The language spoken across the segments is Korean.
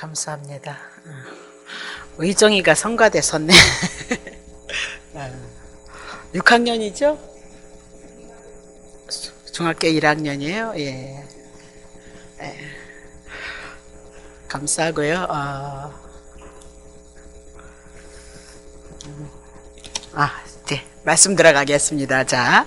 감사합니다. 의정이가 성가대 섰네. 6학년이죠? 중학교 1학년이에요. 예. 감사하고요. 네. 말씀 들어가겠습니다. 자,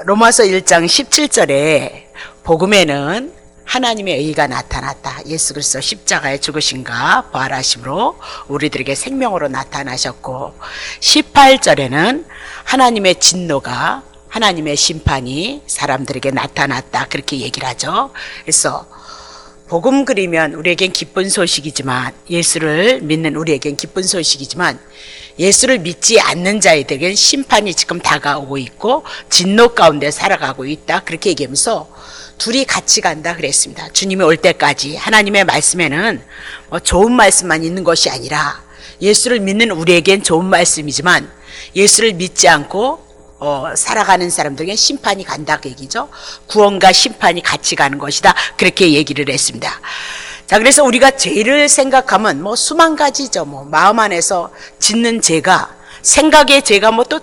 로마서 1장 17절에 복음에는 하나님의 의가 나타났다. 예수 그리스도 십자가에 죽으신가 부활하심으로 우리들에게 생명으로 나타나셨고, 18절에는 하나님의 진노가, 하나님의 심판이 사람들에게 나타났다. 그렇게 얘기를 하죠. 그래서 복음 그리면 우리에겐 기쁜 소식이지만, 예수를 믿는 우리에겐 기쁜 소식이지만, 예수를 믿지 않는 자들에겐 심판이 지금 다가오고 있고 진노 가운데 살아가고 있다. 그렇게 얘기하면서 둘이 같이 간다 그랬습니다. 주님이 올 때까지 하나님의 말씀에는 좋은 말씀만 있는 것이 아니라, 예수를 믿는 우리에겐 좋은 말씀이지만 예수를 믿지 않고 살아가는 사람들에게 심판이 간다 그 얘기죠. 구원과 심판이 같이 가는 것이다. 그렇게 얘기를 했습니다. 자, 그래서 우리가 죄를 생각하면 수만 가지죠. 마음 안에서 짓는 죄가, 생각의 죄가 또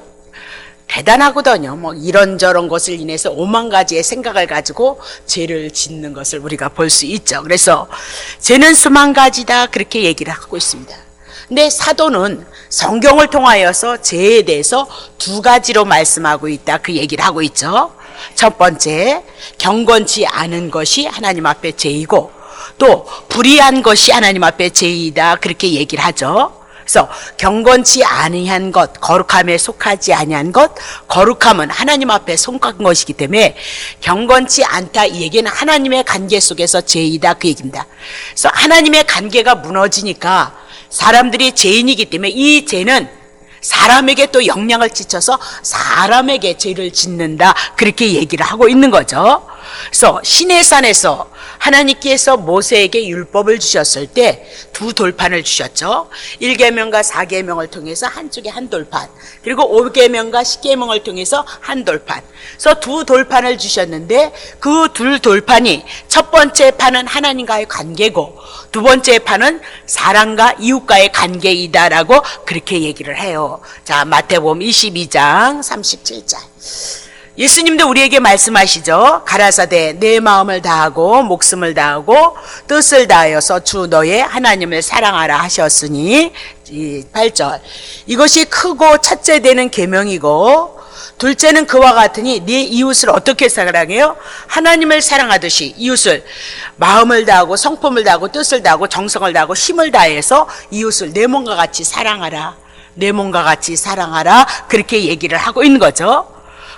대단하거든요. 이런저런 것을 인해서 5만 가지의 생각을 가지고 죄를 짓는 것을 우리가 볼 수 있죠. 그래서 죄는 수만 가지다. 그렇게 얘기를 하고 있습니다. 근데 사도는 성경을 통하여서 죄에 대해서 두 가지로 말씀하고 있다. 그 얘기를 하고 있죠. 첫 번째, 경건치 않은 것이 하나님 앞에 죄이고, 또 불의한 것이 하나님 앞에 죄이다. 그렇게 얘기를 하죠. 그래서 경건치 아니한 것, 거룩함에 속하지 아니한 것, 거룩함은 하나님 앞에 속한 것이기 때문에 경건치 않다 이 얘기는 하나님의 관계 속에서 죄이다 그 얘기입니다. 그래서 하나님의 관계가 무너지니까 사람들이 죄인이기 때문에 이 죄는 사람에게 또 영향을 끼쳐서 사람에게 죄를 짓는다. 그렇게 얘기를 하고 있는 거죠. 그래서 시내산에서 하나님께서 모세에게 율법을 주셨을 때 두 돌판을 주셨죠. 1계명과 4계명을 통해서 한쪽에 한 돌판, 그리고 5계명과 10계명을 통해서 한 돌판. 그래서 두 돌판을 주셨는데 그 둘 돌판이, 첫 번째 판은 하나님과의 관계고 두 번째 판은 사람과 이웃과의 관계이다라고 그렇게 얘기를 해요. 자, 마태복음 22장 37절. 예수님도 우리에게 말씀하시죠. 가라사대 내 마음을 다하고 목숨을 다하고 뜻을 다하여서 주 너의 하나님을 사랑하라 하셨으니, 8절. 이것이 크고 첫째 되는 계명이고 둘째는 그와 같으니 네 이웃을 어떻게 사랑해요? 하나님을 사랑하듯이 이웃을 마음을 다하고 성품을 다하고 뜻을 다하고 정성을 다하고 힘을 다해서 이웃을 내 몸과 같이 사랑하라. 내 몸과 같이 사랑하라. 그렇게 얘기를 하고 있는 거죠.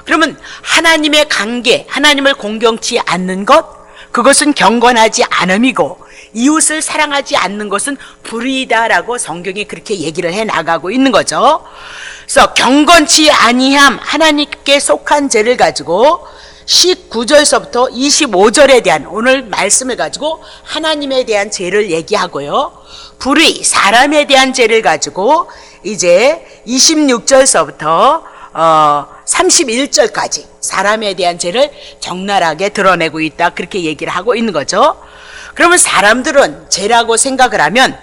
그러면 하나님의 관계, 하나님을 공경치 않는 것, 그것은 경건하지 않음이고 이웃을 사랑하지 않는 것은 불의다라고 성경이 그렇게 얘기를 해 나가고 있는 거죠. 그래서 경건치 아니함, 하나님께 속한 죄를 가지고 19절서부터 25절에 대한 오늘 말씀을 가지고 하나님에 대한 죄를 얘기하고요. 불의, 사람에 대한 죄를 가지고 이제 26절서부터 31절까지 사람에 대한 죄를 적나라하게 드러내고 있다. 그렇게 얘기를 하고 있는 거죠. 그러면 사람들은 죄라고 생각을 하면,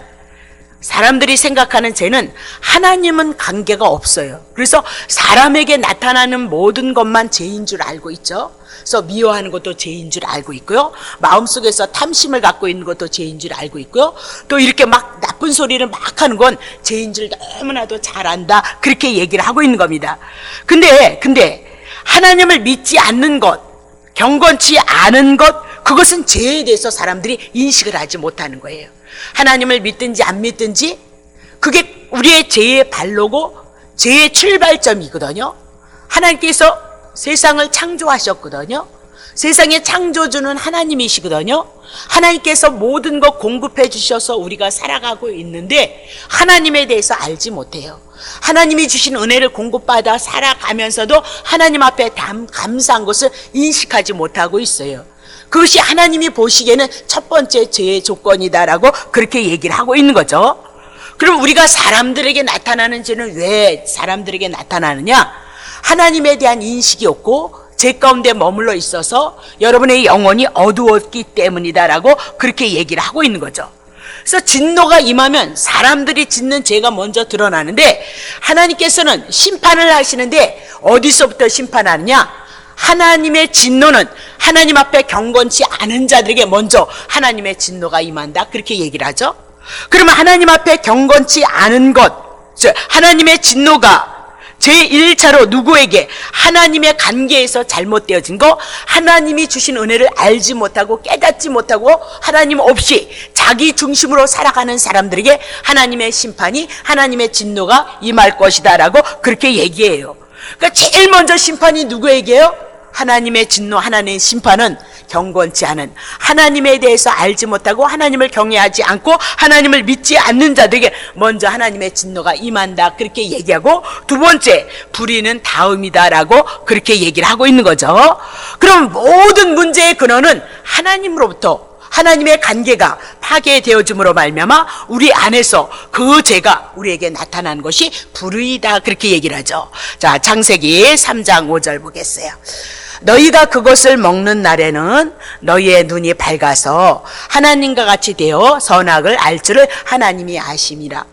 사람들이 생각하는 죄는 하나님은 관계가 없어요. 그래서 사람에게 나타나는 모든 것만 죄인 줄 알고 있죠. 그래서 미워하는 것도 죄인 줄 알고 있고요. 마음속에서 탐심을 갖고 있는 것도 죄인 줄 알고 있고요. 또 이렇게 막 나쁜 소리를 막 하는 건 죄인 줄 너무나도 잘 안다. 그렇게 얘기를 하고 있는 겁니다. 근데 하나님을 믿지 않는 것, 경건치 않은 것, 그것은 죄에 대해서 사람들이 인식을 하지 못하는 거예요. 하나님을 믿든지 안 믿든지 그게 우리의 죄의 발로고 죄의 출발점이거든요. 하나님께서 세상을 창조하셨거든요. 세상의 창조주는 하나님이시거든요. 하나님께서 모든 것 공급해 주셔서 우리가 살아가고 있는데 하나님에 대해서 알지 못해요. 하나님이 주신 은혜를 공급받아 살아가면서도 하나님 앞에 감사한 것을 인식하지 못하고 있어요. 그것이 하나님이 보시기에는 첫 번째 죄의 조건이다라고 그렇게 얘기를 하고 있는 거죠. 그럼 우리가 사람들에게 나타나는 죄는 왜 사람들에게 나타나느냐? 하나님에 대한 인식이 없고 제 가운데 머물러 있어서 여러분의 영혼이 어두웠기 때문이다라고 그렇게 얘기를 하고 있는 거죠. 그래서 진노가 임하면 사람들이 짓는 죄가 먼저 드러나는데 하나님께서는 심판을 하시는데 어디서부터 심판하느냐? 하나님의 진노는 하나님 앞에 경건치 않은 자들에게 먼저 하나님의 진노가 임한다 그렇게 얘기를 하죠. 그러면 하나님 앞에 경건치 않은 것, 즉 하나님의 진노가 제1차로 누구에게? 하나님의 관계에서 잘못되어진 거, 하나님이 주신 은혜를 알지 못하고 깨닫지 못하고 하나님 없이 자기 중심으로 살아가는 사람들에게 하나님의 심판이, 하나님의 진노가 임할 것이다 라고 그렇게 얘기해요. 그러니까 제일 먼저 심판이 누구에게요? 하나님의 진노, 하나님의 심판은 경건치 않은, 하나님에 대해서 알지 못하고 하나님을 경외하지 않고 하나님을 믿지 않는 자들에게 먼저 하나님의 진노가 임한다 그렇게 얘기하고, 두 번째 불의는 다음이다라고 그렇게 얘기를 하고 있는 거죠. 그럼 모든 문제의 근원은 하나님으로부터, 하나님의 관계가 파괴되어짐으로 말미암아 우리 안에서 그 죄가 우리에게 나타난 것이 불의다 그렇게 얘기를 하죠. 자, 창세기 3장 5절 보겠어요. 너희가 그것을 먹는 날에는 너희의 눈이 밝아서 하나님과 같이 되어 선악을 알 줄을 하나님이 아심이라.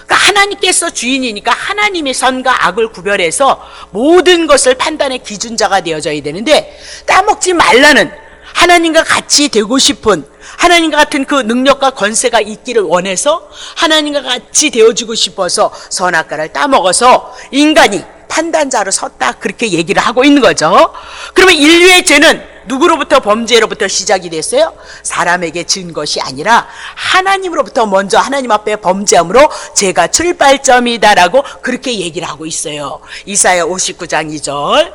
그러니까 하나님께서 주인이니까 하나님이 선과 악을 구별해서 모든 것을 판단의 기준자가 되어져야 되는데, 따먹지 말라는, 하나님과 같이 되고 싶은, 하나님과 같은 그 능력과 권세가 있기를 원해서 하나님과 같이 되어주고 싶어서 선악과를 따먹어서 인간이 판단자로 섰다 그렇게 얘기를 하고 있는 거죠. 그러면 인류의 죄는 누구로부터, 범죄로부터 시작이 됐어요? 사람에게 지은 것이 아니라 하나님으로부터 먼저 하나님 앞에 범죄함으로 죄가 출발점이다라고 그렇게 얘기를 하고 있어요. 이사야 59장 2절.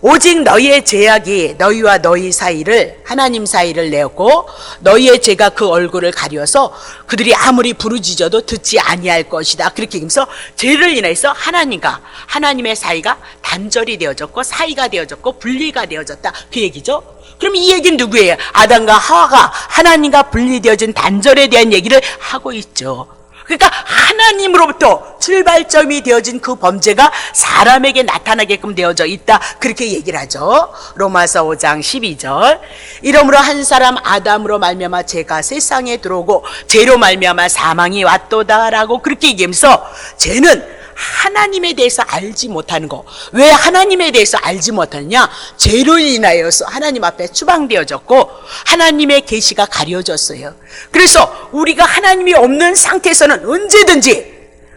오직 너희의 죄악이 너희와 너희 사이를, 하나님 사이를 내었고 너희의 죄가 그 얼굴을 가려서 그들이 아무리 부르짖어도 듣지 아니할 것이다 그렇게 얘기하면서 죄를 인해서 하나님과 하나님의 사이가 단절이 되어졌고 사이가 되어졌고 분리가 되어졌다 그 얘기죠. 그럼 이 얘기는 누구예요? 아담과 하와가 하나님과 분리되어진 단절에 대한 얘기를 하고 있죠. 그러니까 하나님으로부터 출발점이 되어진 그 범죄가 사람에게 나타나게끔 되어져 있다 그렇게 얘기를 하죠. 로마서 5장 12절. 이러므로 한 사람 아담으로 말미암아 죄가 세상에 들어오고 죄로 말미암아 사망이 왔도다라고 그렇게 얘기하면서 죄는 하나님에 대해서 알지 못하는 거. 왜 하나님에 대해서 알지 못하느냐? 죄로 인하여서 하나님 앞에 추방되어졌고 하나님의 계시가 가려졌어요. 그래서 우리가 하나님이 없는 상태에서는 언제든지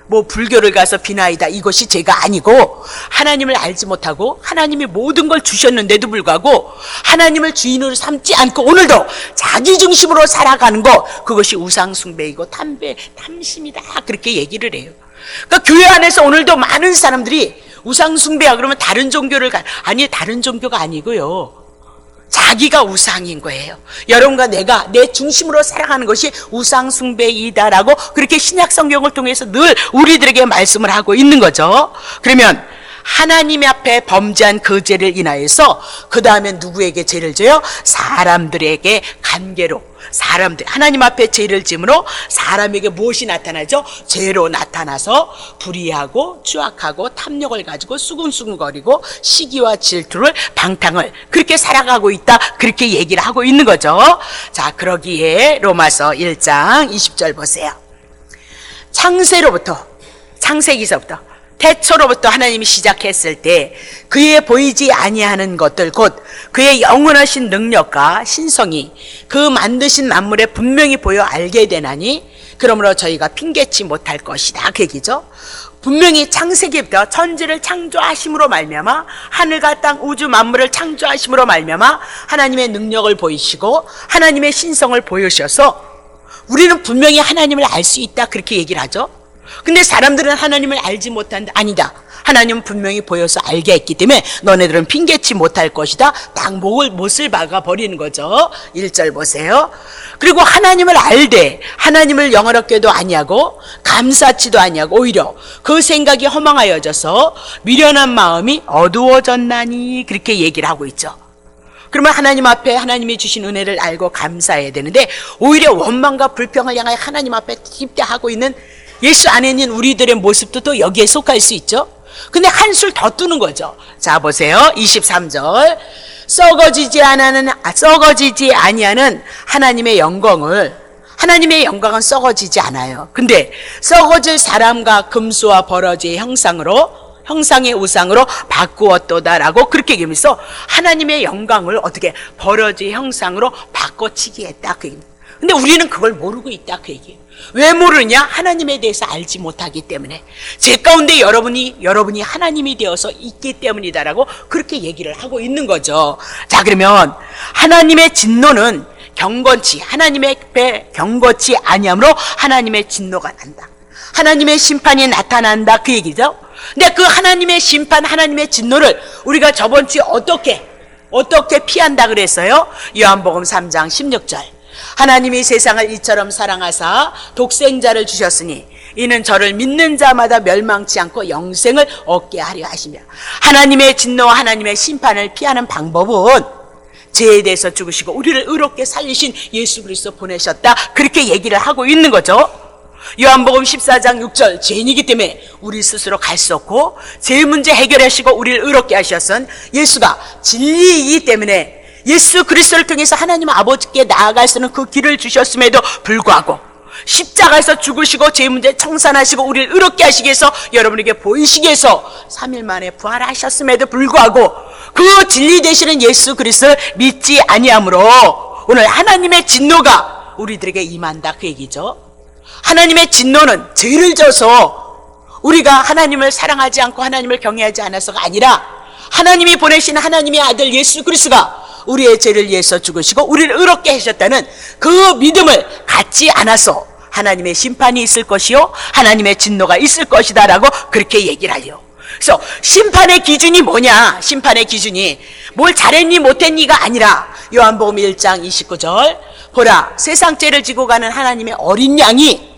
뭐 불교를 가서 비나이다 이것이 죄가 아니고, 하나님을 알지 못하고 하나님이 모든 걸 주셨는데도 불구하고 하나님을 주인으로 삼지 않고 오늘도 자기 중심으로 살아가는 거, 그것이 우상숭배이고 탐심이다 그렇게 얘기를 해요. 그러니까 교회 안에서 오늘도 많은 사람들이 우상숭배야 그러면 다른 종교를 아니, 다른 종교가 아니고요, 자기가 우상인 거예요. 여러분과 내가 내 중심으로 살아가는 것이 우상숭배이다라고 그렇게 신약 성경을 통해서 늘 우리들에게 말씀을 하고 있는 거죠. 그러면 하나님 앞에 범죄한 그 죄를 인하여서 그 다음에 누구에게 죄를 져요? 사람들에게 관계로, 사람들, 하나님 앞에 죄를 지므로 사람에게 무엇이 나타나죠? 죄로 나타나서 불의하고 추악하고 탐욕을 가지고 수근수근거리고 시기와 질투를 방탕을 그렇게 살아가고 있다 그렇게 얘기를 하고 있는 거죠. 자, 그러기에 로마서 1장 20절 보세요. 창세기서부터 태초로부터 하나님이 시작했을 때 그의 보이지 아니하는 것들 곧 그의 영원하신 능력과 신성이 그 만드신 만물에 분명히 보여 알게 되나니 그러므로 저희가 핑계치 못할 것이다 그 얘기죠. 분명히 창세기부터 천지를 창조하심으로 말미암아 하늘과 땅 우주 만물을 창조하심으로 말미암아 하나님의 능력을 보이시고 하나님의 신성을 보여주셔서 우리는 분명히 하나님을 알 수 있다 그렇게 얘기를 하죠. 근데 사람들은 하나님을 알지 못한다. 아니다, 하나님은 분명히 보여서 알게 했기 때문에 너네들은 핑계치 못할 것이다. 딱 못을 박아버리는 거죠. 1절 보세요. 그리고 하나님을 알되 하나님을 영화롭게도 아니하고 감사치도 아니하고 오히려 그 생각이 허망하여져서 미련한 마음이 어두워졌나니 그렇게 얘기를 하고 있죠. 그러면 하나님 앞에 하나님이 주신 은혜를 알고 감사해야 되는데 오히려 원망과 불평을 향하여 하나님 앞에 집대하고 있는 예수 안에 있는 우리들의 모습도 또 여기에 속할 수 있죠. 근데 한술 더 뜨는 거죠. 자, 보세요. 23절. 썩어지지 아니하는 하나님의 영광은 썩어지지 않아요. 근데 썩어질 사람과 금수와 버러지의 형상의 우상으로 바꾸었도다라고 그렇게 얘기하면서 하나님의 영광을 어떻게 버러지의 형상으로 바꿔치기 했다 그 얘기입니다. 근데 우리는 그걸 모르고 있다 그 얘기예요. 왜 모르느냐? 하나님에 대해서 알지 못하기 때문에. 제 가운데 여러분이 하나님이 되어서 있기 때문이다라고 그렇게 얘기를 하고 있는 거죠. 자, 그러면 하나님의 진노는 하나님의 배 경거치 아니함으로 하나님의 진노가 난다. 하나님의 심판이 나타난다 그 얘기죠. 근데 그 하나님의 심판, 하나님의 진노를 우리가 저번 주에 어떻게 피한다 그랬어요? 요한복음 3장 16절. 하나님이 세상을 이처럼 사랑하사 독생자를 주셨으니 이는 저를 믿는 자마다 멸망치 않고 영생을 얻게 하려 하시며, 하나님의 진노와 하나님의 심판을 피하는 방법은 죄에 대해서 죽으시고 우리를 의롭게 살리신 예수 그리스도 보내셨다 그렇게 얘기를 하고 있는 거죠. 요한복음 14장 6절. 죄인이기 때문에 우리 스스로 갈 수 없고 죄 문제 해결하시고 우리를 의롭게 하셨은 예수가 진리이기 때문에 예수 그리스도를 통해서 하나님 아버지께 나아갈 수 있는 그 길을 주셨음에도 불구하고 십자가에서 죽으시고 죄 문제 청산하시고 우리를 의롭게 하시기 위해서 여러분에게 보이시기 위해서 3일 만에 부활하셨음에도 불구하고 그 진리 되시는 예수 그리스도를 믿지 아니함으로 오늘 하나님의 진노가 우리들에게 임한다 그 얘기죠. 하나님의 진노는 죄를 져서 우리가 하나님을 사랑하지 않고 하나님을 경외하지 않아서가 아니라 하나님이 보내신 하나님의 아들 예수 그리스도가 우리의 죄를 위해서 죽으시고 우리를 의롭게 하셨다는 그 믿음을 갖지 않아서 하나님의 심판이 있을 것이요 하나님의 진노가 있을 것이다 라고 그렇게 얘기를 하려. 그래서 심판의 기준이 뭐냐? 심판의 기준이 뭘 잘했니 못했니가 아니라 요한복음 1장 29절. 보라, 세상 죄를 지고 가는 하나님의 어린 양이,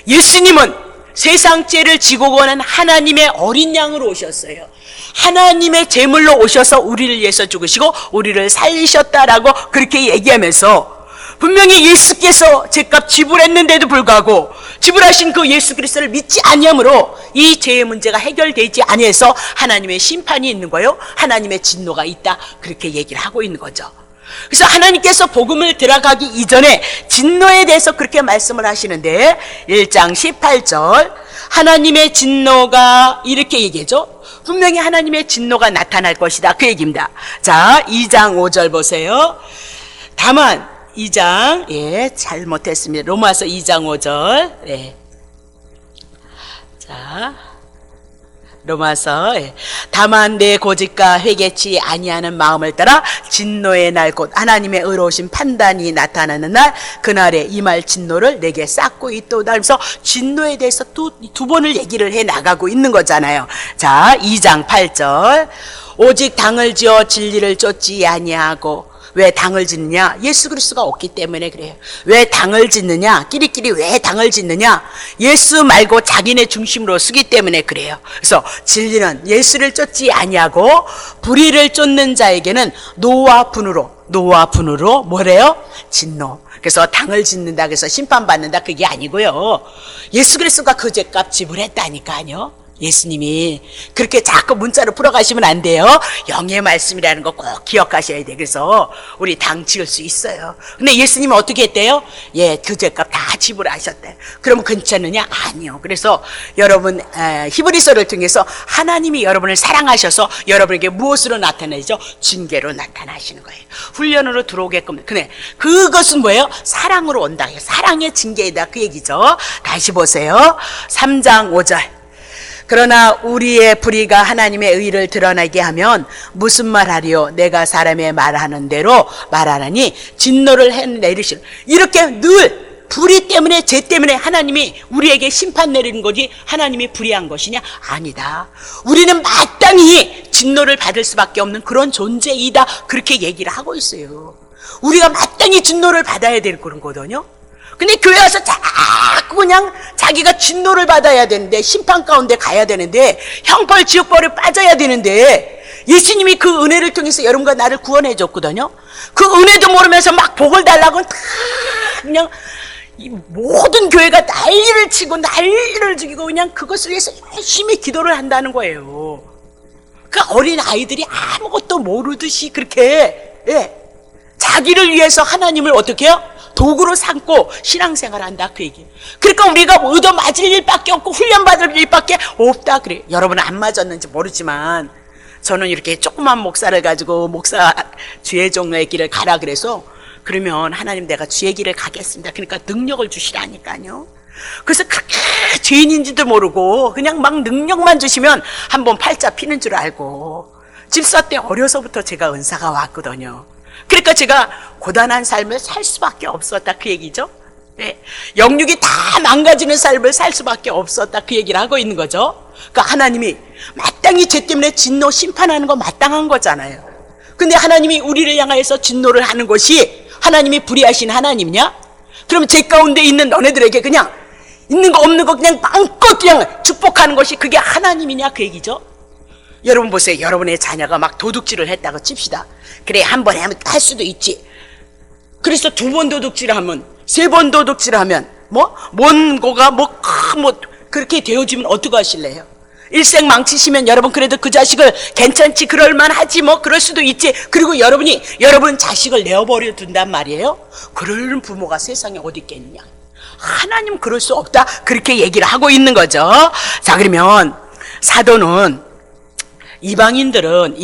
예수님은 세상 죄를 지고 가는 하나님의 어린 양으로 오셨어요. 하나님의 제물로 오셔서 우리를 위해서 죽으시고 우리를 살리셨다라고 그렇게 얘기하면서 분명히 예수께서 죄값 지불했는데도 불구하고 지불하신 그 예수 그리스도를 믿지 아니함으로 이 죄의 문제가 해결되지 아니해서 하나님의 심판이 있는 거예요. 하나님의 진노가 있다 그렇게 얘기를 하고 있는 거죠. 그래서 하나님께서 복음을 들어가기 이전에 진노에 대해서 그렇게 말씀을 하시는데 1장 18절 하나님의 진노가 이렇게 얘기하죠. 분명히 하나님의 진노가 나타날 것이다 그 얘기입니다. 자, 2장 5절 보세요. 다만 2장 잘못했습니다. 로마서 2장 5절. 자, 로마서 다만 내 고집과 회개치 아니하는 마음을 따라 진노의 날 곧 하나님의 의로우신 판단이 나타나는 날 그날에 임할 진노를 내게 쌓고 있도다 하면서 진노에 대해서 두 번을 얘기를 해 나가고 있는 거잖아요. 자, 2장 8절 오직 당을 지어 진리를 쫓지 아니하고. 왜 당을 짓느냐? 예수 그리스도가 없기 때문에 그래요. 왜 당을 짓느냐? 끼리끼리 왜 당을 짓느냐? 예수 말고 자기네 중심으로 쓰기 때문에 그래요. 그래서 진리는 예수를 쫓지 아니하고 불의를 쫓는 자에게는 노와 분으로 뭐래요? 진노. 그래서 당을 짓는다 그래서 심판받는다 그게 아니고요. 예수 그리스도가 그 죄값 지불했다니까요. 예수님이 그렇게 자꾸 문자로 풀어가시면 안 돼요. 영의 말씀이라는 거 꼭 기억하셔야 돼. 그래서 우리 당 지을 수 있어요. 근데 예수님은 어떻게 했대요? 그 죄값 다 지불하셨대. 그러면 괜찮느냐? 아니요. 그래서 여러분 히브리서를 통해서 하나님이 여러분을 사랑하셔서 여러분에게 무엇으로 나타내죠? 징계로 나타나시는 거예요. 훈련으로 들어오게끔. 근데 그것은 뭐예요? 사랑으로 온다. 사랑의 징계이다 그 얘기죠. 다시 보세요. 3장 5절 그러나 우리의 불의가 하나님의 의를 드러나게 하면 무슨 말하리요? 내가 사람의 말하는 대로 말하라니 진노를 내리시는. 이렇게 늘 불의 때문에 죄 때문에 하나님이 우리에게 심판 내리는 거지 하나님이 불의한 것이냐? 아니다. 우리는 마땅히 진노를 받을 수밖에 없는 그런 존재이다 그렇게 얘기를 하고 있어요. 우리가 마땅히 진노를 받아야 될 그런 거거든요. 근데 교회 와서 자꾸 그냥 자기가 진노를 받아야 되는데 심판 가운데 가야 되는데 형벌 지옥벌에 빠져야 되는데 예수님이 그 은혜를 통해서 여러분과 나를 구원해 줬거든요. 그 은혜도 모르면서 막 복을 달라고 다 그냥 이 모든 교회가 난리를 치고 난리를 죽이고 그냥 그것을 위해서 열심히 기도를 한다는 거예요. 그 어린 아이들이 아무것도 모르듯이 그렇게 자기를 위해서 하나님을 어떻게 해요? 도구로 삼고 신앙생활을 한다 그 얘기예요. 그러니까 우리가 얻어 맞을 일밖에 없고 훈련받을 일밖에 없다 그래요. 여러분은 안 맞았는지 모르지만 저는 이렇게 조그만 목사를 가지고 목사 주의 종로의 길을 가라 그래서 그러면 하나님 내가 주의 길을 가겠습니다. 그러니까 능력을 주시라니까요. 그래서 그렇게 죄인인지도 모르고 그냥 막 능력만 주시면 한번 팔자 피는 줄 알고 집사 때 어려서부터 제가 은사가 왔거든요. 그러니까 제가 고단한 삶을 살 수밖에 없었다 그 얘기죠. 네. 영육이 다 망가지는 삶을 살 수밖에 없었다 그 얘기를 하고 있는 거죠. 그러니까 하나님이 마땅히 죄 때문에 진노 심판하는 거 마땅한 거잖아요. 근데 하나님이 우리를 향하여서 진노를 하는 것이 하나님이 불의하신 하나님이냐? 그럼 죄 가운데 있는 너네들에게 그냥 있는 거 없는 거 그냥 마음껏 그냥 축복하는 것이 그게 하나님이냐 그 얘기죠. 여러분 보세요. 여러분의 자녀가 막 도둑질을 했다고 칩시다. 그래 한 번 하면 할 수도 있지. 그래서 두 번 도둑질을 하면 세 번 도둑질을 하면 뭔고가 그렇게 되어지면 어떡 하실래요? 일생 망치시면 여러분 그래도 그 자식을 괜찮지 그럴만하지 그럴 수도 있지. 그리고 여러분이 여러분 자식을 내어버려 둔단 말이에요. 그러는 부모가 세상에 어디 있겠느냐. 하나님 그럴 수 없다 그렇게 얘기를 하고 있는 거죠. 자 그러면 사도는 이방인들은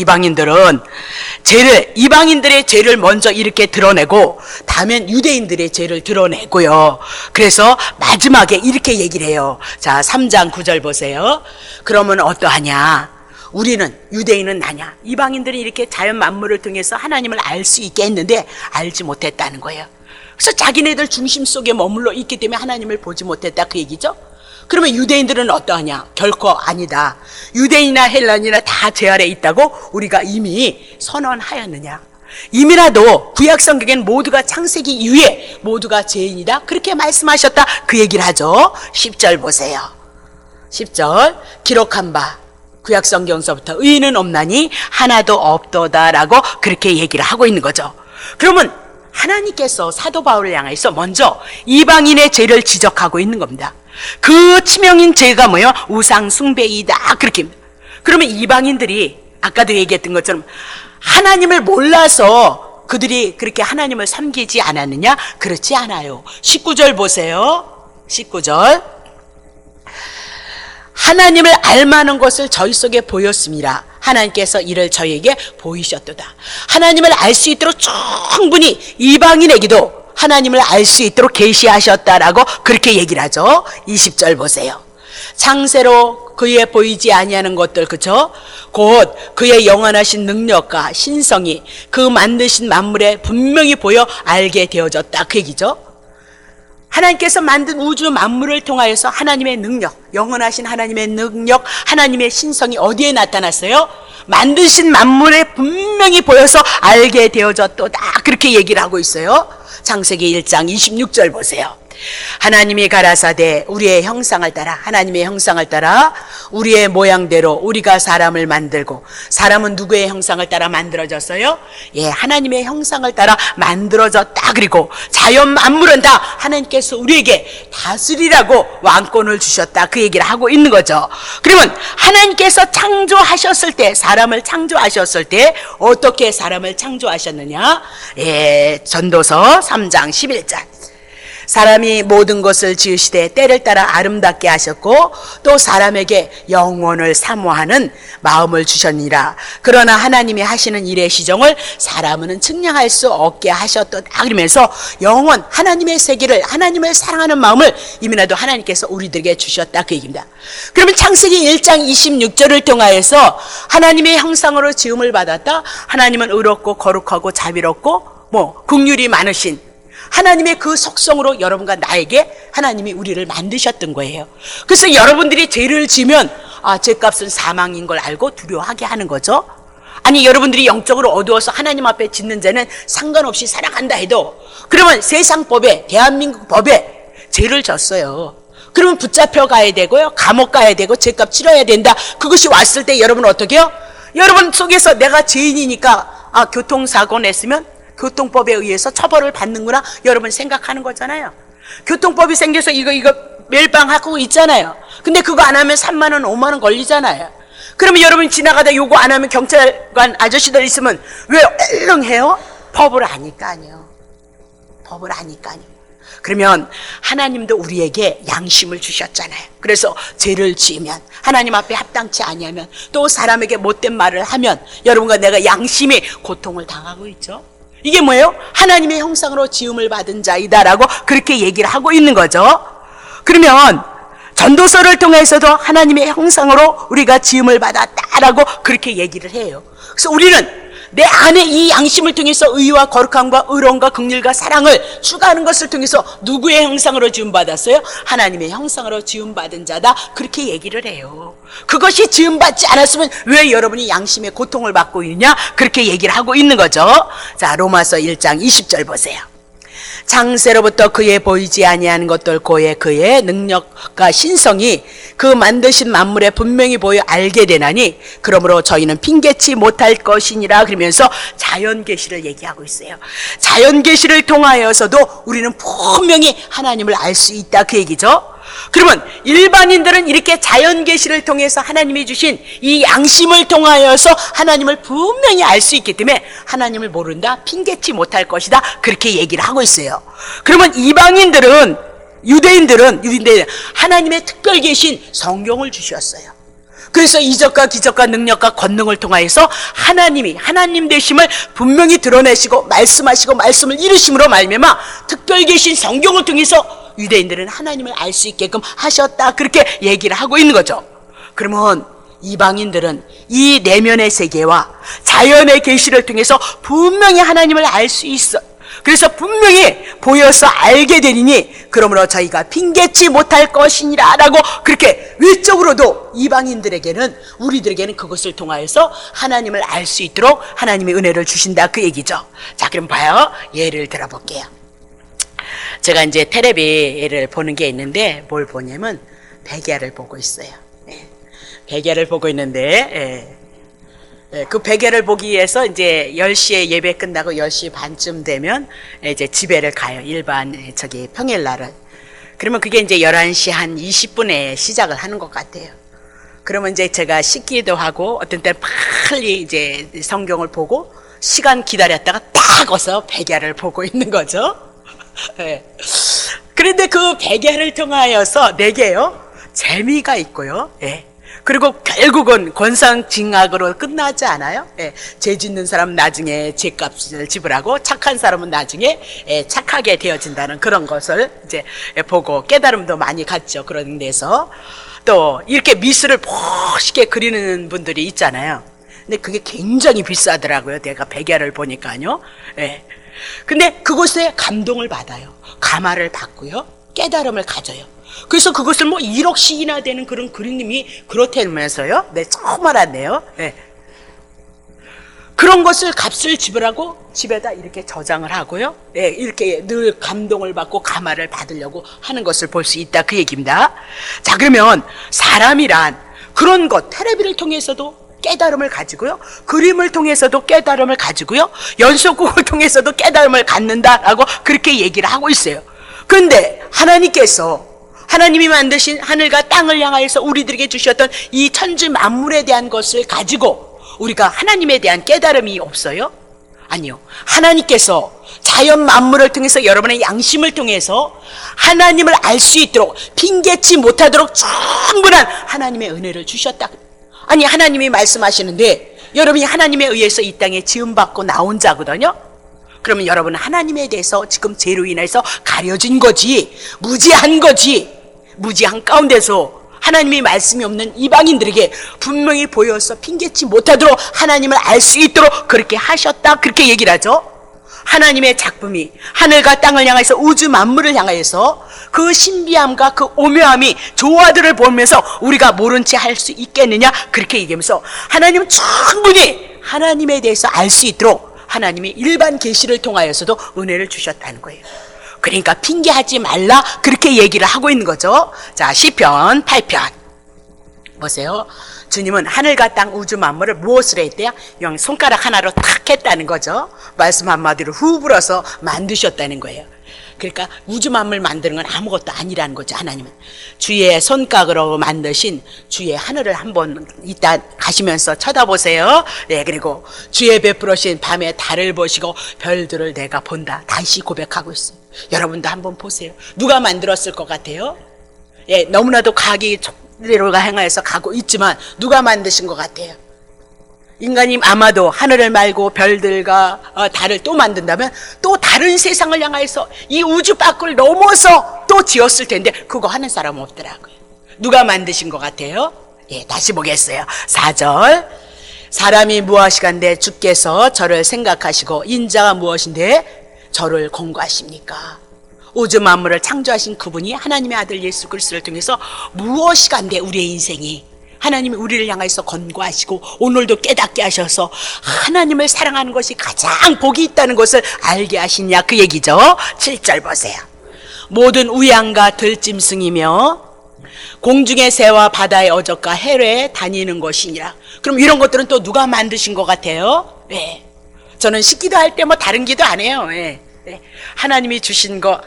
이방인들의 죄를 먼저 이렇게 드러내고 다음엔 유대인들의 죄를 드러내고요. 그래서 마지막에 이렇게 얘기를 해요. 자 3장 9절 보세요. 그러면 어떠하냐? 우리는 유대인은 나냐? 이방인들이 이렇게 자연 만물을 통해서 하나님을 알 수 있게 했는데 알지 못했다는 거예요. 그래서 자기네들 중심 속에 머물러 있기 때문에 하나님을 보지 못했다 그 얘기죠. 그러면 유대인들은 어떠하냐? 결코 아니다. 유대인이나 헬라인이나 다 죄 아래 있다고 우리가 이미 선언하였느냐? 이미라도 구약 성경엔 모두가 창세기 이후에 모두가 죄인이다 그렇게 말씀하셨다 그 얘기를 하죠. 10절 보세요. 10절 기록한 바 구약 성경서부터 의인은 없나니 하나도 없도다라고 그렇게 얘기를 하고 있는 거죠. 그러면 하나님께서 사도 바울을 향해서 먼저 이방인의 죄를 지적하고 있는 겁니다. 그 치명인 죄가 뭐예요? 우상 숭배이다 그렇게. 그러면 이방인들이 아까도 얘기했던 것처럼 하나님을 몰라서 그들이 그렇게 하나님을 섬기지 않았느냐? 그렇지 않아요. 19절 보세요. 19절 하나님을 알만한 것을 저희 속에 보였습니다. 하나님께서 이를 저희에게 보이셨도다. 하나님을 알 수 있도록 충분히 이방인에게도 하나님을 알 수 있도록 계시하셨다라고 그렇게 얘기를 하죠. 20절 보세요. 창세로 그의 보이지 아니하는 것들 그죠? 곧 그의 영원하신 능력과 신성이 그 만드신 만물에 분명히 보여 알게 되어졌다 그 얘기죠. 하나님께서 만든 우주 만물을 통하여서 하나님의 능력, 영원하신 하나님의 능력, 하나님의 신성이 어디에 나타났어요? 만드신 만물에 분명히 보여서 알게 되어졌도다 그렇게 얘기를 하고 있어요. 창세기 1장 26절 보세요. 하나님이 가라사대 우리의 형상을 따라 하나님의 형상을 따라 우리의 모양대로 우리가 사람을 만들고 사람은 누구의 형상을 따라 만들어졌어요? 하나님의 형상을 따라 만들어졌다. 그리고 자연 만물은 다 하나님께서 우리에게 다스리라고 왕권을 주셨다 그 얘기를 하고 있는 거죠. 그러면 하나님께서 창조하셨을 때 사람을 창조하셨을 때 어떻게 사람을 창조하셨느냐? 전도서 3장 11절 사람이 모든 것을 지으시되 때를 따라 아름답게 하셨고 또 사람에게 영원을 사모하는 마음을 주셨니라. 그러나 하나님이 하시는 일의 시종을 사람은 측량할 수 없게 하셨도다. 그러면서 영원 하나님의 세계를 하나님을 사랑하는 마음을 이미라도 하나님께서 우리들에게 주셨다 그 얘기입니다. 그러면 창세기 1장 26절을 통하여서 하나님의 형상으로 지음을 받았다. 하나님은 의롭고 거룩하고 자비롭고 긍휼이 많으신 하나님의 그 속성으로 여러분과 나에게 하나님이 우리를 만드셨던 거예요. 그래서 여러분들이 죄를 지면 죄값은 사망인 걸 알고 두려워하게 하는 거죠. 아니 여러분들이 영적으로 어두워서 하나님 앞에 짓는 죄는 상관없이 살아간다 해도 그러면 세상 법에 대한민국 법에 죄를 졌어요. 그러면 붙잡혀 가야 되고요. 감옥 가야 되고 죄값 치러야 된다. 그것이 왔을 때 여러분 어떻게 해요? 여러분 속에서 내가 죄인이니까 교통사고 냈으면 교통법에 의해서 처벌을 받는구나 여러분 생각하는 거잖아요. 교통법이 생겨서 이거 멸방하고 있잖아요. 근데 그거 안 하면 3만 원, 5만 원 걸리잖아요. 그러면 여러분 지나가다 요거 안 하면 경찰관 아저씨들 있으면 왜 얼른 해요? 법을 아니까요. 법을 아니까요. 그러면 하나님도 우리에게 양심을 주셨잖아요. 그래서 죄를 지으면, 하나님 앞에 합당치 아니하면, 또 사람에게 못된 말을 하면 여러분과 내가 양심의 고통을 당하고 있죠. 이게 뭐예요? 하나님의 형상으로 지음을 받은 자이다라고 그렇게 얘기를 하고 있는 거죠. 그러면 전도서를 통해서도 하나님의 형상으로 우리가 지음을 받았다라고 그렇게 얘기를 해요. 그래서 우리는 내 안에 이 양심을 통해서 의와 거룩함과 의로움과 긍휼과 사랑을 추구하는 것을 통해서 누구의 형상으로 지음받았어요? 하나님의 형상으로 지음받은 자다, 그렇게 얘기를 해요. 그것이 지음받지 않았으면 왜 여러분이 양심의 고통을 받고 있느냐, 그렇게 얘기를 하고 있는 거죠. 자, 로마서 1장 20절 보세요. 창세로부터 그의 보이지 아니하는 것들 고의 그의 능력과 신성이 그 만드신 만물에 분명히 보여 알게 되나니 그러므로 저희는 핑계치 못할 것이니라. 그러면서 자연계시를 얘기하고 있어요. 자연계시를 통하여서도 우리는 분명히 하나님을 알 수 있다, 그 얘기죠. 그러면 일반인들은 이렇게 자연계시를 통해서 하나님이 주신 이 양심을 통하여서 하나님을 분명히 알 수 있기 때문에 하나님을 모른다, 핑계치 못할 것이다, 그렇게 얘기를 하고 있어요. 그러면 이방인들은, 유대인들은 하나님의 특별 계신 성경을 주셨어요. 그래서 이적과 기적과 능력과 권능을 통하여서 하나님이 하나님 되심을 분명히 드러내시고 말씀하시고 말씀을 이루심으로 말미암아 특별 계신 성경을 통해서 유대인들은 하나님을 알 수 있게끔 하셨다, 그렇게 얘기를 하고 있는 거죠. 그러면 이방인들은 이 내면의 세계와 자연의 계시를 통해서 분명히 하나님을 알 수 있어. 그래서 분명히 보여서 알게 되리니 그러므로 저희가 핑계치 못할 것이니라 라고 그렇게 외적으로도 이방인들에게는, 우리들에게는 그것을 통하여서 하나님을 알 수 있도록 하나님의 은혜를 주신다, 그 얘기죠. 자, 그럼 봐요. 예를 들어볼게요. 제가 이제 텔레비를 보는 게 있는데 뭘 보냐면 백야를 보고 있어요. 백야를 보고 있는데 그 백야를 보기 위해서 이제 10시에 예배 끝나고 10시 반쯤 되면 이제 집에를 가요. 일반 평일날은. 그러면 그게 이제 11시 한 20분에 시작을 하는 것 같아요. 그러면 이제 제가 씻기도 하고 어떤 때는 빨리 이제 성경을 보고 시간 기다렸다가 딱 와서 백야를 보고 있는 거죠. 네. 그런데 그 백야를 통하여서 내게요 재미가 있고요. 예. 그리고 결국은 권상징악으로 끝나지 않아요. 예. 죄 짓는 사람은 나중에 죄값을 지불하고 착한 사람은 나중에 착하게 되어진다는 그런 것을 이제 보고 깨달음도 많이 갖죠. 그런 데서 또 이렇게 미술을 멋있게 그리는 분들이 있잖아요. 근데 그게 굉장히 비싸더라고요. 내가 백야를 보니까요. 예. 근데 그곳에 감동을 받아요. 감화를 받고요. 깨달음을 가져요. 그래서 그것을 뭐 1억씩이나 되는 그런 그림이 그렇다면서요. 네, 처음 알았네요. 네. 그런 것을 값을 지불하고 집에다 이렇게 저장을 하고요. 네, 이렇게 늘 감동을 받고 감화를 받으려고 하는 것을 볼 수 있다, 그 얘기입니다. 자, 그러면 사람이란 그런 것, 텔레비를 통해서도 깨달음을 가지고요, 그림을 통해서도 깨달음을 가지고요, 연속곡을 통해서도 깨달음을 갖는다라고 그렇게 얘기를 하고 있어요. 그런데 하나님께서, 하나님이 만드신 하늘과 땅을 향하여서 우리들에게 주셨던 이 천지 만물에 대한 것을 가지고 우리가 하나님에 대한 깨달음이 없어요? 아니요. 하나님께서 자연 만물을 통해서 여러분의 양심을 통해서 하나님을 알 수 있도록 핑계치 못하도록 충분한 하나님의 은혜를 주셨다. 아니, 하나님이 말씀하시는데 여러분이 하나님에 의해서 이 땅에 지음받고 나온 자거든요. 그러면 여러분은 하나님에 대해서 지금 죄로 인해서 가려진 거지, 무지한 거지, 무지한 가운데서 하나님의 말씀이 없는 이방인들에게 분명히 보여서 핑계치 못하도록 하나님을 알 수 있도록 그렇게 하셨다, 그렇게 얘기를 하죠. 하나님의 작품이 하늘과 땅을 향해서 우주 만물을 향해서 그 신비함과 그 오묘함이 조화들을 보면서 우리가 모른 채 할 수 있겠느냐, 그렇게 얘기하면서 하나님은 충분히 하나님에 대해서 알 수 있도록 하나님이 일반 계시를 통하여서도 은혜를 주셨다는 거예요. 그러니까 핑계하지 말라, 그렇게 얘기를 하고 있는 거죠. 자, 시편 8편 보세요. 주님은 하늘과 땅 우주 만물을 무엇으로 했대요? 그냥 손가락 하나로 탁 했다는 거죠. 말씀 한마디로 후 불어서 만드셨다는 거예요. 그러니까 우주 만물 만드는 건 아무것도 아니라는 거죠. 하나님은 주의 손가락으로 만드신 주의 하늘을 한번 이따 가시면서 쳐다보세요. 네, 그리고 주의 베풀으신 밤에 달을 보시고 별들을 내가 본다. 다시 고백하고 있어요. 여러분도 한번 보세요. 누가 만들었을 것 같아요? 예, 너무나도 과학이 촉대로 행하여서 가고 있지만 누가 만드신 것 같아요? 인간이 아마도 하늘을 말고 별들과 달을 또 만든다면 또 다른 세상을 향해서 이 우주 밖을 넘어서 또 지었을 텐데 그거 하는 사람은 없더라고요. 누가 만드신 것 같아요? 예, 다시 보겠어요. 4절. 사람이 무엇이간데 주께서 저를 생각하시고 인자가 무엇인데 저를 권고하십니까? 우주 만물을 창조하신 그분이 하나님의 아들 예수 그리스도를 통해서 무엇이간데 우리의 인생이 하나님이 우리를 향해서 권고하시고 오늘도 깨닫게 하셔서 하나님을 사랑하는 것이 가장 복이 있다는 것을 알게 하시냐 그 얘기죠. 7절 보세요. 모든 우양과 들짐승이며 공중의 새와 바다의 어적과 해외에 다니는 것이니라. 그럼 이런 것들은 또 누가 만드신 것 같아요? 네. 저는 식기도 할 때 뭐 다른 기도 안 해요. 네. 네. 하나님이 주신 거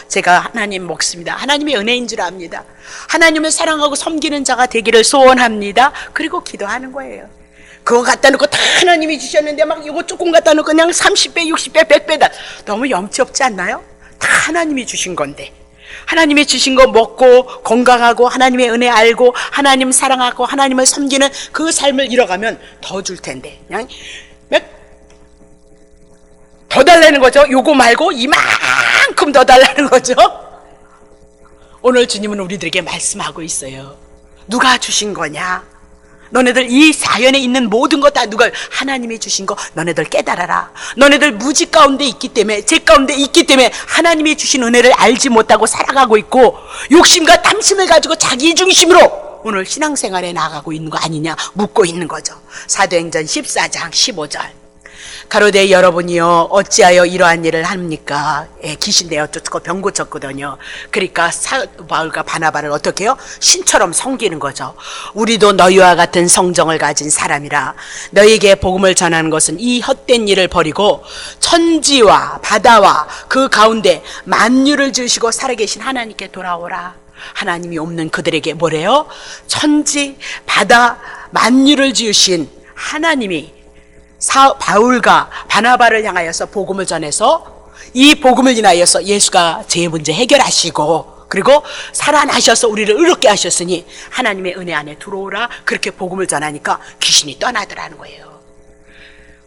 제가 하나님 먹습니다. 하나님의 은혜인 줄 압니다. 하나님을 사랑하고 섬기는 자가 되기를 소원합니다. 그리고 기도하는 거예요. 그거 갖다 놓고 다 하나님이 주셨는데 막 이거 조금 갖다 놓고 그냥 30배, 60배, 100배다. 너무 염치 없지 않나요? 다 하나님이 주신 건데. 하나님이 주신 거 먹고 건강하고 하나님의 은혜 알고 하나님 사랑하고 하나님을 섬기는 그 삶을 이뤄가면 더 줄 텐데 그냥 더 달라는 거죠. 요거 말고 이만큼 더 달라는 거죠. 오늘 주님은 우리들에게 말씀하고 있어요. 누가 주신 거냐? 너네들 이 자연에 있는 모든 거 다 누가 하나님이 주신 거 너네들 깨달아라. 너네들 무지 가운데 있기 때문에 죄 가운데 있기 때문에 하나님이 주신 은혜를 알지 못하고 살아가고 있고 욕심과 탐심을 가지고 자기 중심으로 오늘 신앙생활에 나가고 있는 거 아니냐 묻고 있는 거죠. 사도행전 14장 15절. 가로되 여러분이요 어찌하여 이러한 일을 합니까? 예, 귀신대 어쩌고 병 고쳤거든요. 그러니까 사도 바울과 바나바를 어떻게 해요? 신처럼 섬기는 거죠. 우리도 너희와 같은 성정을 가진 사람이라 너희에게 복음을 전하는 것은 이 헛된 일을 버리고 천지와 바다와 그 가운데 만유를 지으시고 살아계신 하나님께 돌아오라. 하나님이 없는 그들에게 뭐래요? 천지, 바다, 만유를 지으신 하나님이 바울과 바나바를 향하여서 복음을 전해서 이 복음을 인하여서 예수가 죄의 문제 해결하시고 그리고 살아나셔서 우리를 의롭게 하셨으니 하나님의 은혜 안에 들어오라. 그렇게 복음을 전하니까 귀신이 떠나더라는 거예요.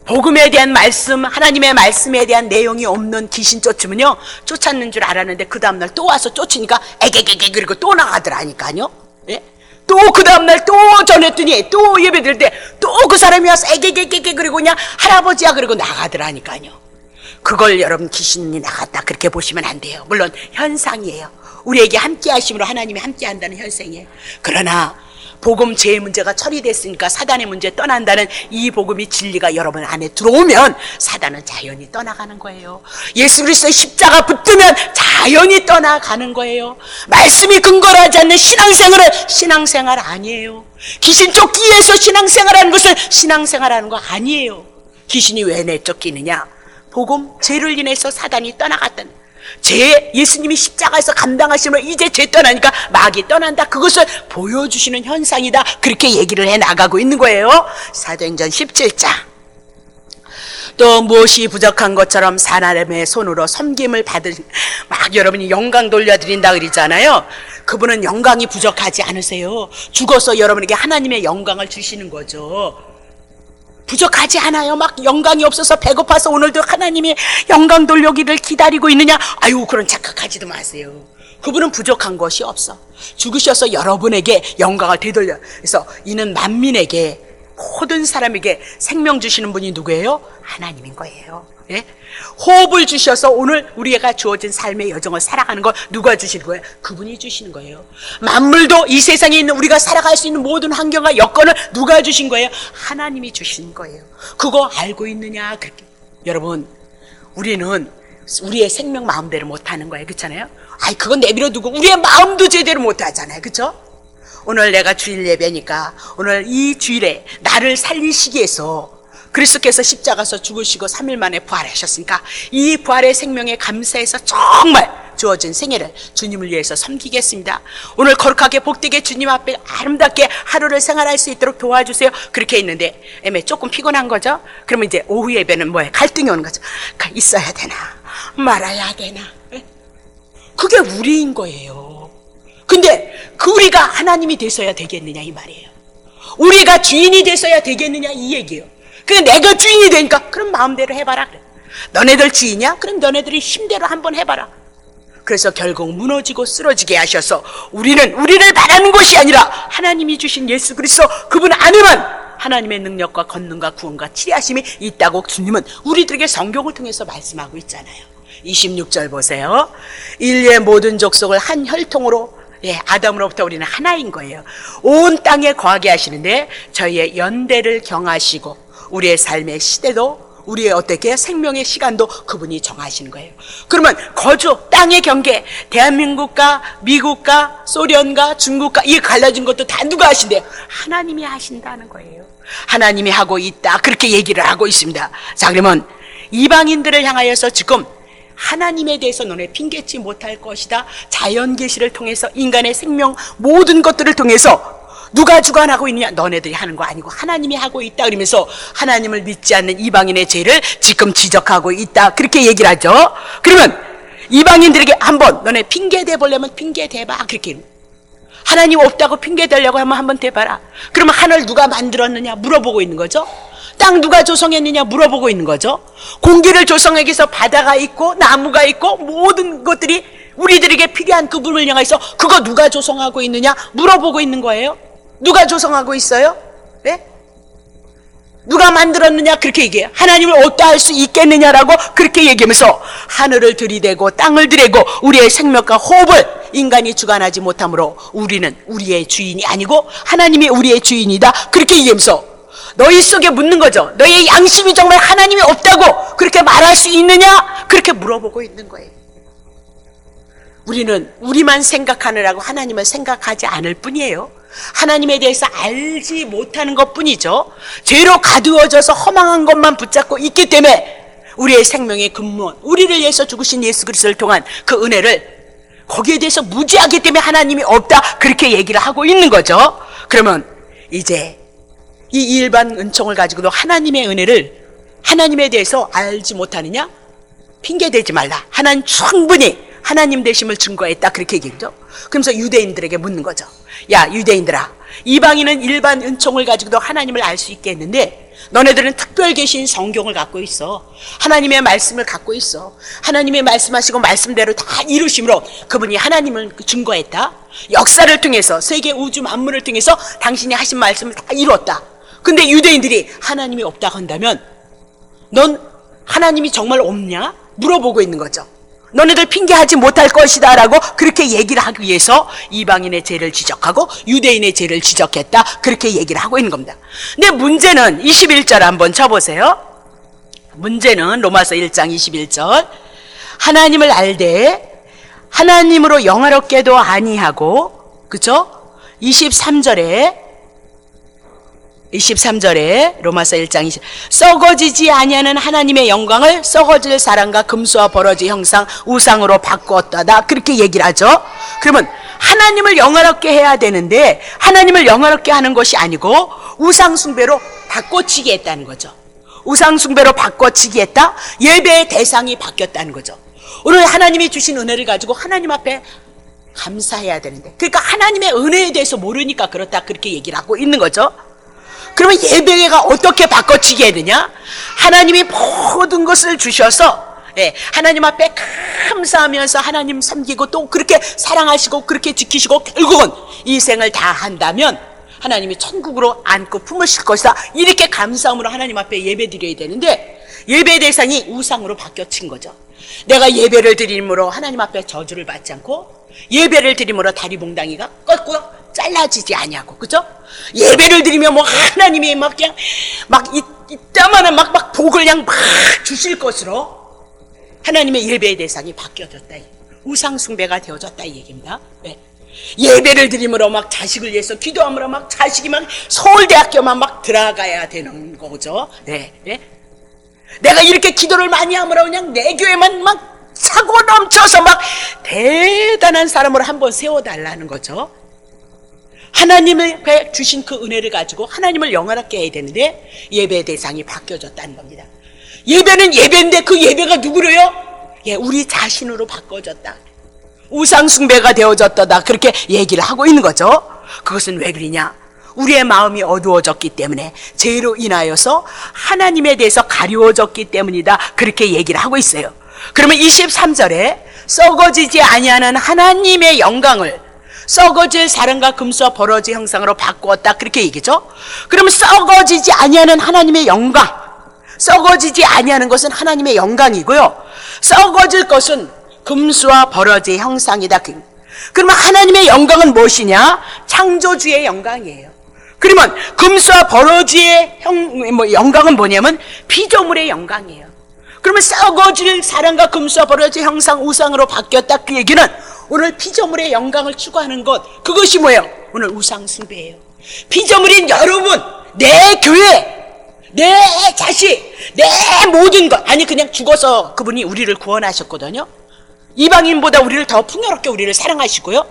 복음에 대한 말씀, 하나님의 말씀에 대한 내용이 없는 귀신 쫓으면요 쫓았는 줄 알았는데 그 다음날 또 와서 쫓으니까 애개개개 그리고 또 나가더라니까요. 예? 또 그 다음날 또 전했더니 또 예배 드릴 때 또 그 사람이 와서 애개개개개 그리고 그냥 할아버지야 그리고 나가더라니까요. 그걸 여러분 귀신이 나갔다 그렇게 보시면 안 돼요. 물론 현상이에요. 우리에게 함께 하심으로 하나님이 함께 한다는 현상이에요. 그러나 복음 죄의 문제가 처리됐으니까 사단의 문제 떠난다는 이 복음이 진리가 여러분 안에 들어오면 사단은 자연히 떠나가는 거예요. 예수 그리스도의 십자가 붙으면 자연히 떠나가는 거예요. 말씀이 근거를 하지 않는 신앙생활은 신앙생활 아니에요. 귀신 쫓기 위해서 신앙생활하는 것은 신앙생활하는 거 아니에요. 귀신이 왜 내쫓기느냐? 복음 죄를 인해서 사단이 떠나갔다는 죄 예수님이 십자가에서 감당하시면 이제 죄 떠나니까 마귀 떠난다. 그것을 보여주시는 현상이다. 그렇게 얘기를 해 나가고 있는 거예요. 사도행전 17장. 또 무엇이 부족한 것처럼 사람의 손으로 섬김을 받은 막 여러분이 영광 돌려드린다 그러잖아요. 그분은 영광이 부족하지 않으세요. 죽어서 여러분에게 하나님의 영광을 주시는 거죠. 부족하지 않아요. 막 영광이 없어서 배고파서 오늘도 하나님이 영광 돌려기를 기다리고 있느냐? 아유 그런 착각하지도 마세요. 그분은 부족한 것이 없어. 죽으셔서 여러분에게 영광을 되돌려. 그래서 이는 만민에게 모든 사람에게 생명 주시는 분이 누구예요? 하나님인 거예요. 예? 호흡을 주셔서 오늘 우리가 주어진 삶의 여정을 살아가는 걸 누가 주시는 거예요? 그분이 주시는 거예요. 만물도 이 세상에 있는 우리가 살아갈 수 있는 모든 환경과 여건을 누가 주신 거예요? 하나님이 주신 거예요. 그거 알고 있느냐? 그렇게. 여러분 우리는 우리의 생명 마음대로 못하는 거예요. 그렇잖아요? 아이 그건 내버려 두고 우리의 마음도 제대로 못하잖아요. 그렇죠? 오늘 내가 주일 예배니까 오늘 이 주일에 나를 살리시기 위해서 그리스도께서 십자가에서 죽으시고 3일 만에 부활하셨으니까 이 부활의 생명에 감사해서 정말 주어진 생애를 주님을 위해서 섬기겠습니다. 오늘 거룩하게 복되게 주님 앞에 아름답게 하루를 생활할 수 있도록 도와주세요. 그렇게 했는데 조금 피곤한 거죠. 그러면 이제 오후 예배는 뭐예요? 갈등이 오는 거죠. 있어야 되나 말아야 되나. 그게 우리인 거예요. 근데 그 우리가 하나님이 되서야 되겠느냐 이 말이에요. 우리가 주인이 되서야 되겠느냐 이 얘기예요. 그러니까 내가 주인이 되니까 그럼 마음대로 해봐라 그래. 너네들 주인이야? 그럼 너네들이 힘대로 한번 해봐라. 그래서 결국 무너지고 쓰러지게 하셔서 우리는 우리를 바라는 것이 아니라 하나님이 주신 예수 그리스도 그분 안에만 하나님의 능력과 권능과 구원과 치리하심이 있다고 주님은 우리들에게 성경을 통해서 말씀하고 있잖아요. 26절 보세요. 인류의 모든 족속을 한 혈통으로 아담으로부터 우리는 하나인 거예요. 온 땅에 거하게 하시는데 저희의 연대를 경하시고 우리의 삶의 시대도 우리의 어떻게 생명의 시간도 그분이 정하시는 거예요. 그러면 거주 땅의 경계 대한민국과 미국과 소련과 중국과 이 갈라진 것도 다 누가 하신대요? 하나님이 하신다는 거예요. 하나님이 하고 있다 그렇게 얘기를 하고 있습니다. 자, 그러면 이방인들을 향하여서 지금 하나님에 대해서 너네 핑계치 못할 것이다. 자연 계시를 통해서 인간의 생명 모든 것들을 통해서 누가 주관하고 있느냐? 너네들이 하는 거 아니고 하나님이 하고 있다. 그러면서 하나님을 믿지 않는 이방인의 죄를 지금 지적하고 있다. 그렇게 얘기를 하죠. 그러면 이방인들에게 한번 너네 핑계 대보려면 핑계 대봐. 그렇게 하나님 없다고 핑계 대려고 하면 한번 대봐라. 그러면 하늘 누가 만들었느냐 물어보고 있는 거죠. 땅 누가 조성했느냐 물어보고 있는 거죠. 공기를 조성하기 위해서 바다가 있고 나무가 있고 모든 것들이 우리들에게 필요한 그분을 향해서 그거 누가 조성하고 있느냐 물어보고 있는 거예요. 누가 조성하고 있어요? 네? 누가 만들었느냐 그렇게 얘기해요. 하나님을 없다 할 수 있겠느냐라고 그렇게 얘기하면서 하늘을 들이대고 땅을 들이대고 우리의 생명과 호흡을 인간이 주관하지 못하므로 우리는 우리의 주인이 아니고 하나님이 우리의 주인이다 그렇게 얘기하면서 너희 속에 묻는 거죠. 너희의 양심이 정말 하나님이 없다고 그렇게 말할 수 있느냐 그렇게 물어보고 있는 거예요. 우리는 우리만 생각하느라고 하나님을 생각하지 않을 뿐이에요. 하나님에 대해서 알지 못하는 것뿐이죠. 죄로 가두어져서 허망한 것만 붙잡고 있기 때문에 우리의 생명의 근본, 우리를 위해서 죽으신 예수 그리스도를 통한 그 은혜를 거기에 대해서 무지하기 때문에 하나님이 없다 그렇게 얘기를 하고 있는 거죠. 그러면 이제 이 일반 은총을 가지고도 하나님의 은혜를 하나님에 대해서 알지 못하느냐? 핑계대지 말라. 하나님 충분히 하나님 되심을 증거했다 그렇게 얘기했죠. 그러면서 유대인들에게 묻는 거죠. 야 유대인들아, 이방인은 일반 은총을 가지고도 하나님을 알 수 있겠는데 너네들은 특별 계신 성경을 갖고 있어. 하나님의 말씀을 갖고 있어. 하나님의 말씀하시고 말씀대로 다 이루심으로 그분이 하나님을 증거했다. 역사를 통해서 세계 우주 만물을 통해서 당신이 하신 말씀을 다 이뤘다. 근데 유대인들이 하나님이 없다고 한다면 넌 하나님이 정말 없냐? 물어보고 있는 거죠. 너네들 핑계하지 못할 것이다 라고 그렇게 얘기를 하기 위해서 이방인의 죄를 지적하고 유대인의 죄를 지적했다 그렇게 얘기를 하고 있는 겁니다. 근데 문제는 21절 한번 쳐보세요. 문제는 로마서 1장 21절 하나님을 알되 하나님으로 영화롭게도 아니하고 그쵸? 23절에 로마서 1장 20 썩어지지 아니하는 하나님의 영광을 썩어질 사람과 금수와 버러지 형상 우상으로 바꾸었다 그렇게 얘기를 하죠. 그러면 하나님을 영화롭게 해야 되는데 하나님을 영화롭게 하는 것이 아니고 우상 숭배로 바꿔치기 했다는 거죠. 우상 숭배로 바꿔치기 했다. 예배의 대상이 바뀌었다는 거죠. 오늘 하나님이 주신 은혜를 가지고 하나님 앞에 감사해야 되는데 그러니까 하나님의 은혜에 대해서 모르니까 그렇다 그렇게 얘기를 하고 있는 거죠. 그러면 예배가 어떻게 바꿔치게 해야 되냐? 하나님이 모든 것을 주셔서 하나님 앞에 감사하면서 하나님 섬기고 또 그렇게 사랑하시고 그렇게 지키시고 결국은 이 생을 다 한다면 하나님이 천국으로 안고 품으실 것이다 이렇게 감사함으로 하나님 앞에 예배 드려야 되는데 예배 대상이 우상으로 바뀌어친 거죠. 내가 예배를 드림으로 하나님 앞에 저주를 받지 않고 예배를 드림으로 다리 몽당이가 꺾고 잘라지지 아니하고 그죠? 예배를 드리면 뭐 하나님이 막 그냥 막 이따만한 막 복을 그냥 막 주실 것으로 하나님의 예배의 대상이 바뀌어졌다. 우상 숭배가 되어졌다 이 얘기입니다. 네. 예배를 드림으로 막 자식을 위해서 기도함으로 막 자식이 막 서울대학교만 막 들어가야 되는 거죠. 네. 네. 내가 이렇게 기도를 많이 함으로 그냥 내 교회만 막 차고 넘쳐서 막 대단한 사람으로 한번 세워달라는 거죠. 하나님의 주신 그 은혜를 가지고 하나님을 영원하게 해야 되는데 예배 대상이 바뀌어졌다는 겁니다. 예배는 예배인데 그 예배가 누구로요? 예, 우리 자신으로 바꿔졌다. 우상숭배가 되어졌다. 그렇게 얘기를 하고 있는 거죠. 그것은 왜 그러냐? 우리의 마음이 어두워졌기 때문에 죄로 인하여서 하나님에 대해서 가리워졌기 때문이다. 그렇게 얘기를 하고 있어요. 그러면 23절에 썩어지지 아니하는 하나님의 영광을 썩어질 사랑과 금수와 버러지 형상으로 바꾸었다. 그렇게 얘기죠. 그러면 썩어지지 아니하는 하나님의 영광, 썩어지지 아니하는 것은 하나님의 영광이고요. 썩어질 것은 금수와 버러지의 형상이다. 그러면 하나님의 영광은 무엇이냐? 창조주의 영광이에요. 그러면 금수와 버러지의 영광은 뭐냐면 피조물의 영광이에요. 그러면 썩어질 사랑과 금수와 버러지의 형상 우상으로 바뀌었다. 그 얘기는 오늘 피조물의 영광을 추구하는 것, 그것이 뭐예요? 오늘 우상숭배예요. 피조물인 여러분, 내 교회, 내 자식, 내 모든 것, 아니 그냥 죽어서 그분이 우리를 구원하셨거든요. 이방인보다 우리를 더 풍요롭게 우리를 사랑하시고요.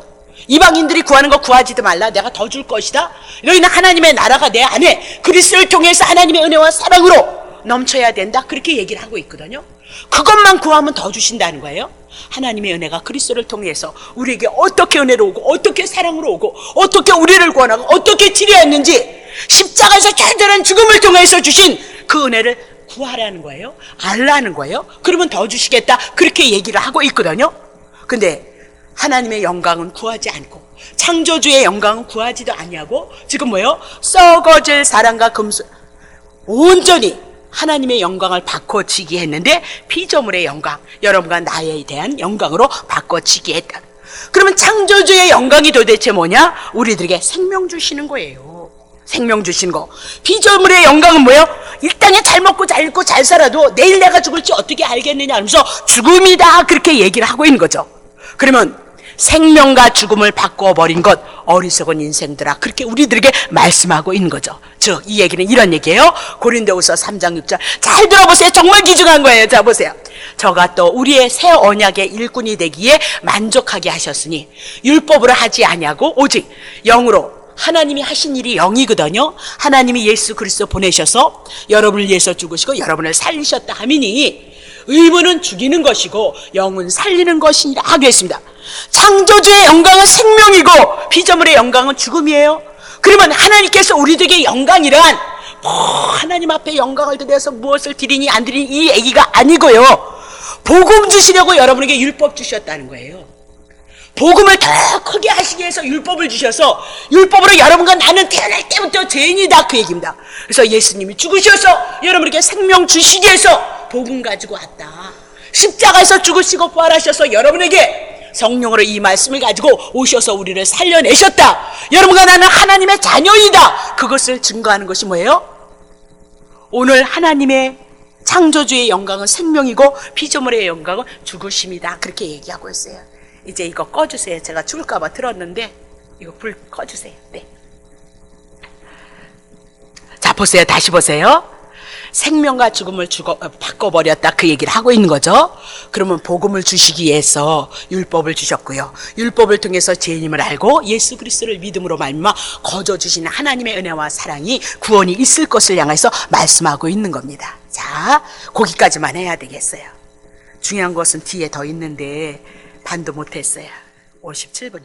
이방인들이 구하는 거 구하지도 말라, 내가 더 줄 것이다. 너희는 하나님의 나라가 내 안에 그리스도를 통해서 하나님의 은혜와 사랑으로 넘쳐야 된다. 그렇게 얘기를 하고 있거든요. 그것만 구하면 더 주신다는 거예요. 하나님의 은혜가 그리스도를 통해서 우리에게 어떻게 은혜로 오고 어떻게 사랑으로 오고 어떻게 우리를 구원하고 어떻게 치료했는지 십자가에서 철저한 죽음을 통해서 주신 그 은혜를 구하라는 거예요. 알라는 거예요. 그러면 더 주시겠다. 그렇게 얘기를 하고 있거든요. 근데 하나님의 영광은 구하지 않고 창조주의 영광은 구하지도 아니하고 지금 뭐예요? 썩어질 사랑과 금수, 온전히 하나님의 영광을 바꿔치기 했는데 피조물의 영광, 여러분과 나에 대한 영광으로 바꿔치기 했다. 그러면 창조주의 영광이 도대체 뭐냐? 우리들에게 생명 주시는 거예요. 생명 주시는 거. 피조물의 영광은 뭐예요? 이 땅에 잘 먹고 잘 입고 잘 살아도 내일 내가 죽을지 어떻게 알겠느냐 하면서 죽음이다. 그렇게 얘기를 하고 있는 거죠. 그러면 생명과 죽음을 바꿔버린 것, 어리석은 인생들아. 그렇게 우리들에게 말씀하고 있는 거죠. 즉, 이 얘기는 이런 얘기예요. 고린도후서 3장 6절. 잘 들어보세요. 정말 귀중한 거예요. 자, 보세요. 저가 또 우리의 새 언약의 일꾼이 되기에 만족하게 하셨으니 율법으로 하지 아니하고 오직 영으로, 하나님이 하신 일이 영이거든요. 하나님이 예수 그리스도 보내셔서 여러분을 위해서 죽으시고 여러분을 살리셨다 하미니 의무는 죽이는 것이고 영은 살리는 것이니라 하겠습니다. 창조주의 영광은 생명이고 피조물의 영광은 죽음이에요. 그러면 하나님께서 우리들에게 영광이란 하나님 앞에 영광을 드려서 무엇을 드리니 안 드리니 이 얘기가 아니고요. 복음 주시려고 여러분에게 율법 주셨다는 거예요. 복음을 더 크게 하시기 위해서 율법을 주셔서 율법으로 여러분과 나는 태어날 때부터 죄인이다. 그 얘기입니다. 그래서 예수님이 죽으셔서 여러분에게 생명 주시기 위해서 복음 가지고 왔다. 십자가에서 죽으시고 부활하셔서 여러분에게 성령으로 이 말씀을 가지고 오셔서 우리를 살려내셨다. 여러분과 나는 하나님의 자녀이다. 그것을 증거하는 것이 뭐예요? 오늘 하나님의 창조주의 영광은 생명이고 피조물의 영광은 죽으심이다. 그렇게 얘기하고 있어요. 이제 이거 꺼주세요. 제가 죽을까봐 들었는데 이거 불 꺼주세요. 네. 자, 보세요. 다시 보세요. 생명과 죽음을 바꿔버렸다. 그 얘기를 하고 있는 거죠. 그러면 복음을 주시기 위해서 율법을 주셨고요. 율법을 통해서 죄인임을 알고 예수 그리스도를 믿음으로 말미암아 거저 주시는 하나님의 은혜와 사랑이 구원이 있을 것을 향해서 말씀하고 있는 겁니다. 자, 거기까지만 해야 되겠어요. 중요한 것은 뒤에 더 있는데 반도 못했어요. 57분.